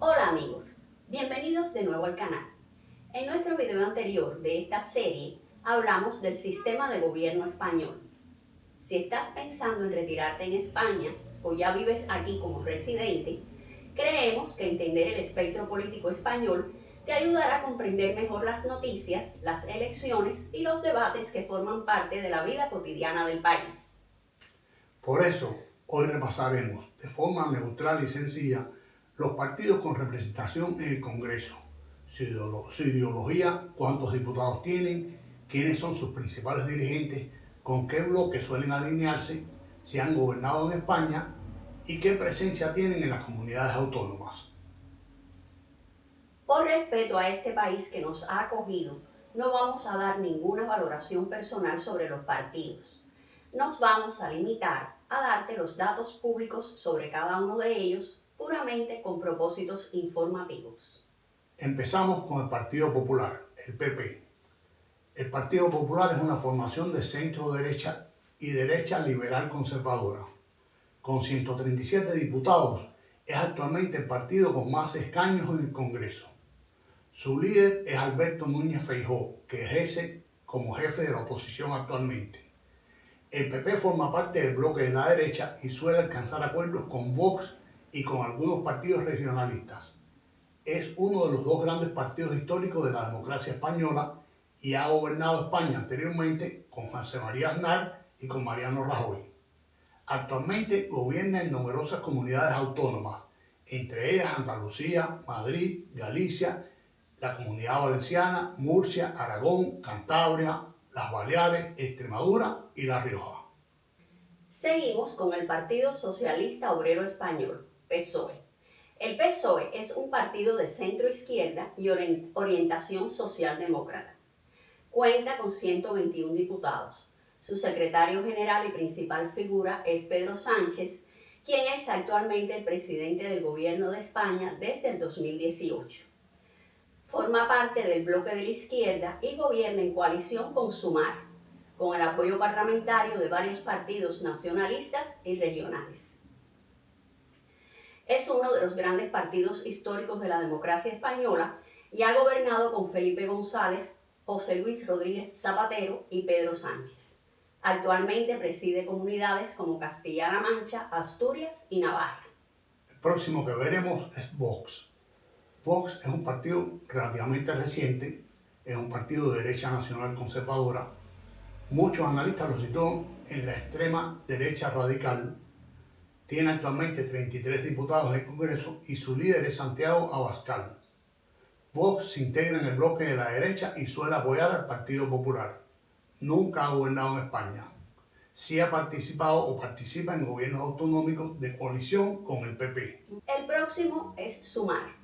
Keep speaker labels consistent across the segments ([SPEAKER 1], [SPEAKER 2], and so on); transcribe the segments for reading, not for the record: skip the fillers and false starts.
[SPEAKER 1] Hola amigos, bienvenidos de nuevo al canal. En nuestro video anterior de esta serie hablamos del sistema de gobierno español. Si estás pensando en retirarte en España o ya vives aquí como residente, creemos que entender el espectro político español te ayudará a comprender mejor las noticias, las elecciones y los debates que forman parte de la vida cotidiana del país.
[SPEAKER 2] Por eso, hoy repasaremos de forma neutral y sencilla los partidos con representación en el Congreso, su ideología, cuántos diputados tienen, quiénes son sus principales dirigentes, con qué bloques suelen alinearse, si han gobernado en España y qué presencia tienen en las comunidades autónomas.
[SPEAKER 1] Por respeto a este país que nos ha acogido, no vamos a dar ninguna valoración personal sobre los partidos. Nos vamos a limitar a darte los datos públicos sobre cada uno de ellos, puramente con propósitos informativos.
[SPEAKER 2] Empezamos con el Partido Popular, el PP. El Partido Popular es una formación de centro-derecha y derecha liberal conservadora. Con 137 diputados, es actualmente el partido con más escaños en el Congreso. Su líder es Alberto Núñez Feijóo, que ejerce como jefe de la oposición actualmente. El PP forma parte del bloque de la derecha y suele alcanzar acuerdos con Vox y con algunos partidos regionalistas. Es uno de los dos grandes partidos históricos de la democracia española y ha gobernado España anteriormente con José María Aznar y con Mariano Rajoy. Actualmente gobierna en numerosas comunidades autónomas, entre ellas Andalucía, Madrid, Galicia, la Comunidad Valenciana, Murcia, Aragón, Cantabria, las Baleares, Extremadura y La Rioja.
[SPEAKER 1] Seguimos con el Partido Socialista Obrero Español, PSOE. El PSOE es un partido de centro-izquierda y orientación socialdemócrata. Cuenta con 121 diputados. Su secretario general y principal figura es Pedro Sánchez, quien es actualmente el presidente del Gobierno de España desde el 2018. Forma parte del bloque de la izquierda y gobierna en coalición con Sumar, con el apoyo parlamentario de varios partidos nacionalistas y regionales. Es uno de los grandes partidos históricos de la democracia española y ha gobernado con Felipe González, José Luis Rodríguez Zapatero y Pedro Sánchez. Actualmente preside comunidades como Castilla-La Mancha, Asturias y Navarra.
[SPEAKER 2] El próximo que veremos es Vox. Vox es un partido relativamente reciente, es un partido de derecha nacional conservadora. Muchos analistas lo sitúan en la extrema derecha radical. Tiene actualmente 33 diputados en el Congreso y su líder es Santiago Abascal. Vox se integra en el bloque de la derecha y suele apoyar al Partido Popular. Nunca ha gobernado en España. Sí ha participado o participa en gobiernos autonómicos de coalición con el PP.
[SPEAKER 1] El próximo es Sumar.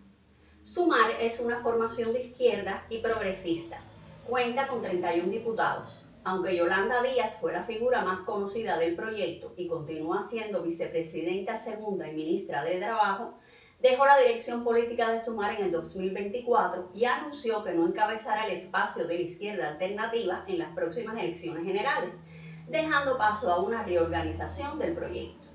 [SPEAKER 1] Sumar es una formación de izquierda y progresista. Cuenta con 31 diputados. Aunque Yolanda Díaz fue la figura más conocida del proyecto y continúa siendo vicepresidenta segunda y ministra de Trabajo, dejó la dirección política de Sumar en el 2024 y anunció que no encabezará el espacio de la izquierda alternativa en las próximas elecciones generales, dejando paso a una reorganización del proyecto.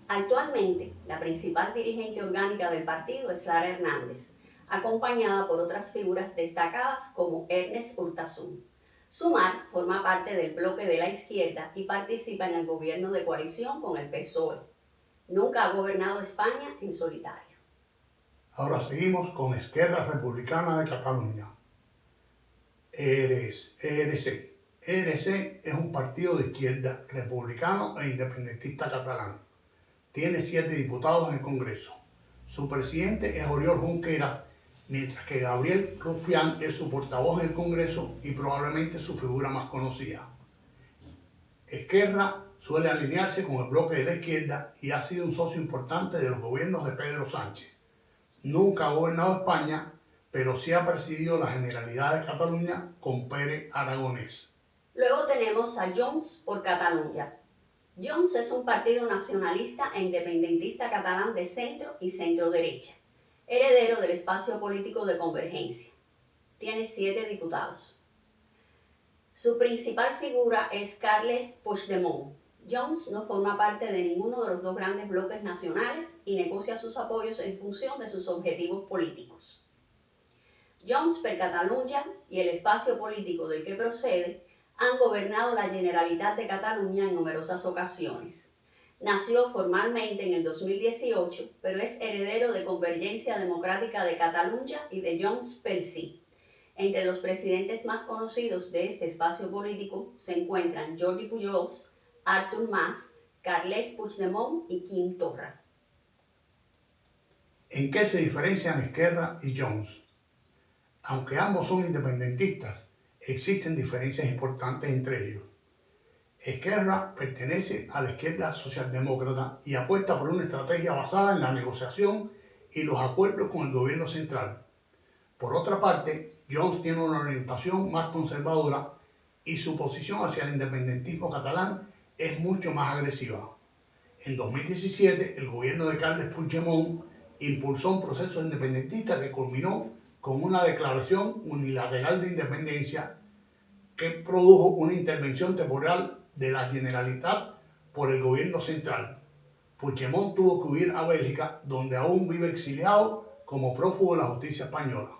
[SPEAKER 1] Actualmente, la principal dirigente orgánica del partido es Lara Hernández, acompañada por otras figuras destacadas como Ernest Urtasun. Sumar forma parte del bloque de la izquierda y participa en el gobierno de coalición con el PSOE. Nunca ha gobernado España en solitario.
[SPEAKER 2] Ahora seguimos con Esquerra Republicana de Cataluña, ERC. ERC es un partido de izquierda republicano e independentista catalán. Tiene 7 diputados en el Congreso. Su presidente es Oriol Junqueras, mientras que Gabriel Rufián es su portavoz en el Congreso y probablemente su figura más conocida. Esquerra suele alinearse con el bloque de la izquierda y ha sido un socio importante de los gobiernos de Pedro Sánchez. Nunca ha gobernado España, pero sí ha presidido la Generalidad de Cataluña con Pere Aragonés.
[SPEAKER 1] Luego tenemos a Junts por Catalunya. Junts es un partido nacionalista e independentista catalán de centro y centro-derecha, heredero del espacio político de Convergencia. Tiene 7 diputados. Su principal figura es Carles Puigdemont, Junts no forma parte de ninguno de los dos grandes bloques nacionales y negocia sus apoyos en función de sus objetivos políticos. Junts per Catalunya y el espacio político del que procede han gobernado la Generalitat de Cataluña en numerosas ocasiones. Nació formalmente en el 2018, pero es heredero de Convergencia Democrática de Catalunya y de Junts pel Sí. Entre los presidentes más conocidos de este espacio político se encuentran Jordi Pujols, Artur Mas, Carles Puigdemont y Quim Torra.
[SPEAKER 2] ¿En qué se diferencian Esquerra y Junts? Aunque ambos son independentistas, existen diferencias importantes entre ellos. Esquerra pertenece a la izquierda socialdemócrata y apuesta por una estrategia basada en la negociación y los acuerdos con el gobierno central. Por otra parte, Junts tiene una orientación más conservadora y su posición hacia el independentismo catalán es mucho más agresiva. En 2017, el gobierno de Carles Puigdemont impulsó un proceso independentista que culminó con una declaración unilateral de independencia que produjo una intervención temporal de la Generalitat por el gobierno central. Puigdemont tuvo que huir a Bélgica, donde aún vive exiliado como prófugo de la justicia española.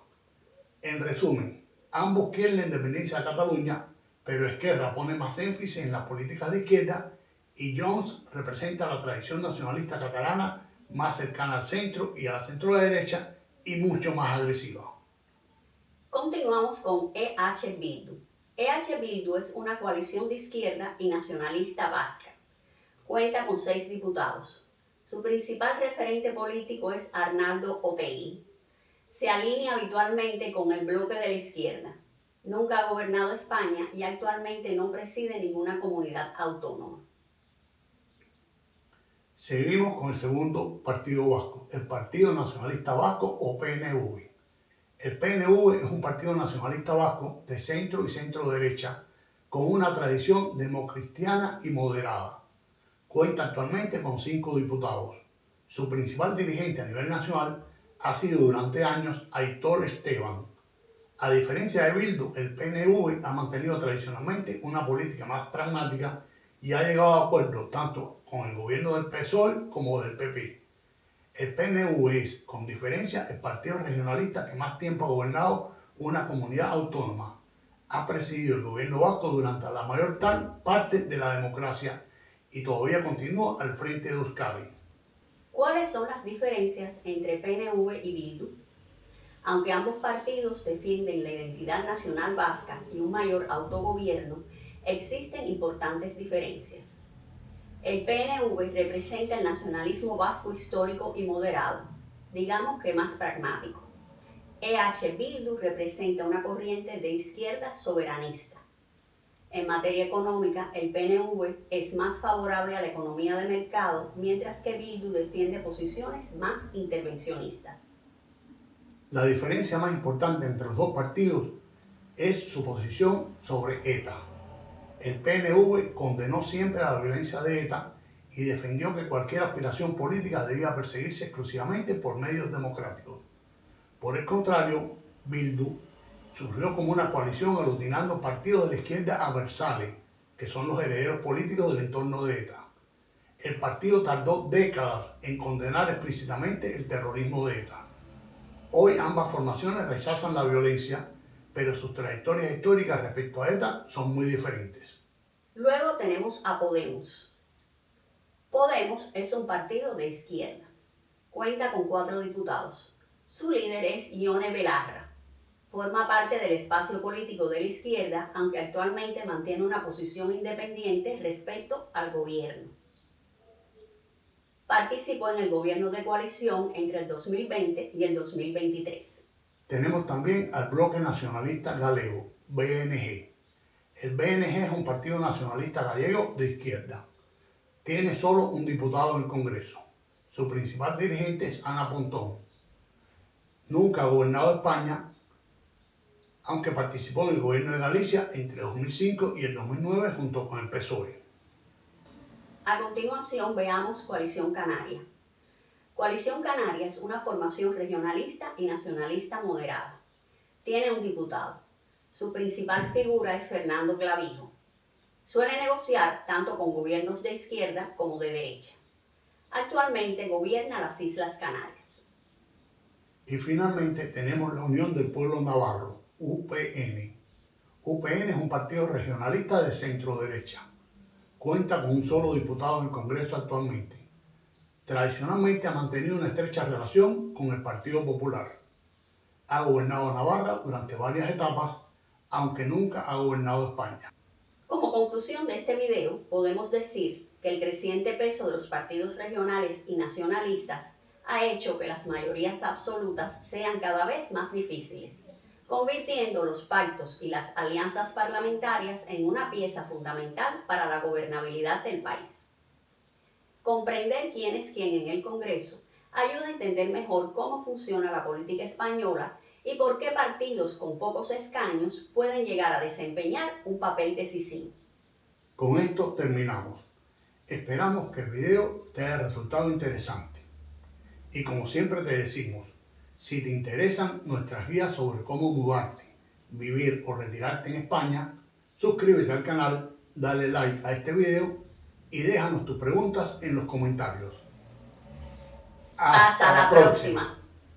[SPEAKER 2] En resumen, ambos quieren la independencia de Cataluña, pero Esquerra pone más énfasis en las políticas de izquierda y Junts representa la tradición nacionalista catalana más cercana al centro y a la centro-derecha y mucho más agresiva.
[SPEAKER 1] Continuamos con EH Bildu. EH Bildu es una coalición de izquierda y nacionalista vasca. Cuenta con 6 diputados. Su principal referente político es Arnaldo Otegi. Se alinea habitualmente con el bloque de la izquierda. Nunca ha gobernado España y actualmente no preside ninguna comunidad autónoma.
[SPEAKER 2] Seguimos con el segundo partido vasco, el Partido Nacionalista Vasco o PNV. El PNV es un partido nacionalista vasco de centro y centro-derecha con una tradición democristiana y moderada. Cuenta actualmente con 5 diputados. Su principal dirigente a nivel nacional ha sido durante años Aitor Esteban. A diferencia de Bildu, el PNV ha mantenido tradicionalmente una política más pragmática y ha llegado a acuerdos tanto con el gobierno del PSOE como del PP. El PNV es, con diferencia, el partido regionalista que más tiempo ha gobernado una comunidad autónoma. Ha presidido el gobierno vasco durante la mayor parte de la democracia y todavía continúa al frente de Euskadi.
[SPEAKER 1] ¿Cuáles son las diferencias entre PNV y Bildu? Aunque ambos partidos defienden la identidad nacional vasca y un mayor autogobierno, existen importantes diferencias. El PNV representa el nacionalismo vasco histórico y moderado, digamos que más pragmático. EH Bildu representa una corriente de izquierda soberanista. En materia económica, el PNV es más favorable a la economía de mercado, mientras que Bildu defiende posiciones más intervencionistas.
[SPEAKER 2] La diferencia más importante entre los dos partidos es su posición sobre ETA. El PNV condenó siempre la violencia de ETA y defendió que cualquier aspiración política debía perseguirse exclusivamente por medios democráticos. Por el contrario, Bildu surgió como una coalición aglutinando partidos de la izquierda adversales, que son los herederos políticos del entorno de ETA. El partido tardó décadas en condenar explícitamente el terrorismo de ETA. Hoy ambas formaciones rechazan la violencia, pero sus trayectorias históricas respecto a ETA son muy diferentes.
[SPEAKER 1] Luego tenemos a Podemos. Podemos es un partido de izquierda. Cuenta con 4 diputados. Su líder es Ione Belarra. Forma parte del espacio político de la izquierda, aunque actualmente mantiene una posición independiente respecto al gobierno. Participó en el gobierno de coalición entre el 2020 y el 2023.
[SPEAKER 2] Tenemos también al Bloque Nacionalista Galego, BNG. El BNG es un partido nacionalista gallego de izquierda. Tiene solo un diputado en el Congreso. Su principal dirigente es Ana Pontón. Nunca ha gobernado España, aunque participó en el gobierno de Galicia entre 2005 y el 2009 junto con el PSOE.
[SPEAKER 1] A continuación veamos Coalición Canaria. Coalición Canaria es una formación regionalista y nacionalista moderada. Tiene un diputado. Su principal figura es Fernando Clavijo. Suele negociar tanto con gobiernos de izquierda como de derecha. Actualmente gobierna las Islas Canarias.
[SPEAKER 2] Y finalmente tenemos la Unión del Pueblo Navarro, UPN. UPN es un partido regionalista de centro derecha. Cuenta con un solo diputado en el Congreso actualmente. Tradicionalmente ha mantenido una estrecha relación con el Partido Popular. Ha gobernado Navarra durante varias etapas, aunque nunca ha gobernado España.
[SPEAKER 1] Como conclusión de este video, podemos decir que el creciente peso de los partidos regionales y nacionalistas ha hecho que las mayorías absolutas sean cada vez más difíciles, convirtiendo los pactos y las alianzas parlamentarias en una pieza fundamental para la gobernabilidad del país. Comprender quién es quién en el Congreso ayuda a entender mejor cómo funciona la política española y por qué partidos con pocos escaños pueden llegar a desempeñar un papel decisivo.
[SPEAKER 2] Con esto terminamos. Esperamos que el video te haya resultado interesante. Y como siempre te decimos, si te interesan nuestras guías sobre cómo mudarte, vivir o retirarte en España, suscríbete al canal, dale like a este video y déjanos tus preguntas en los comentarios.
[SPEAKER 1] Hasta la próxima.